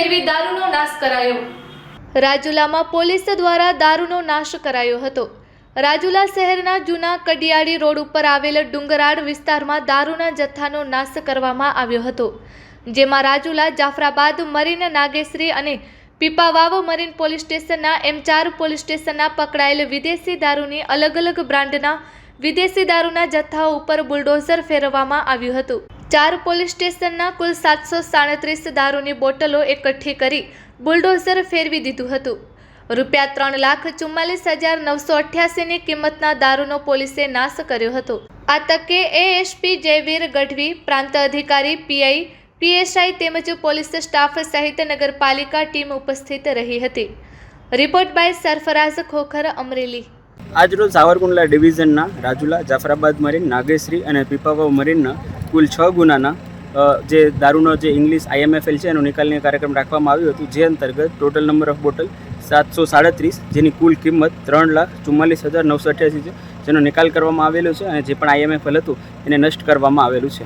ફેરવી દારૂનો નાશ કરાયો। રાજુલામાં પોલીસ દ્વારા દારૂનો નાશ કરાયો હતો। રાજુલા શહેરના જૂના કડિયાળી રોડ ઉપર આવેલ ડુંગરાળ વિસ્તારમાં દારૂના જથ્થાનો નાશ કરવામાં આવ્યો હતો, જેમાં રાજુલા, જાફરાબાદ મરીન, નાગેશ્રી અને પીપાવાવ મરીન પોલીસ સ્ટેશનના એમ 4 પોલીસ સ્ટેશનના પકડાયેલ વિદેશી દારૂની અલગ અલગ બ્રાન્ડના વિદેશી દારૂના જથ્થાઓ ઉપર બુલડોઝર ફેરવવામાં આવ્યું હતું। 4 પોલીસ સ્ટેશનના કુલ 737 દારૂની બોટલો એકઠી કરી બુલડોઝર ફેરવી દીધું હતું। રૂપિયા 3,44,988ની કિંમતના દારૂનો પોલીસે નાશ કર્યો હતો। આ તકે એએસપી જયવીર ગઢવી, પ્રાંત અધિકારી પીઆઈ, પીએસઆઈ તેમજ પોલીસ સ્ટાફ સહિત નગરપાલિકા ટીમ ઉપસ્થિત રહી હતી। Report by Sarfaraz Khokhar, Amreli. આજરોજ સાવરકુંડલા ડિવિઝનના રાજુલા, જાફરાબાદ મરીન, નાગેશ્રી અને પીપાવાવ મરીનના કુલ 6 ગુનાના જે દારૂનો જે ઇંગ્લિશ IMFL છે એનો નિકાલનો કાર્યક્રમ રાખવામાં આવ્યો હતો, જે અંતર્ગત ટોટલ નંબર ઓફ બોટલ 737, જેની કુલ કિંમત 3,44,988 છે, જેનો નિકાલ કરવામાં આવેલો છે અને જે પણ IMFL હતું એને નષ્ટ કરવામાં આવેલું છે।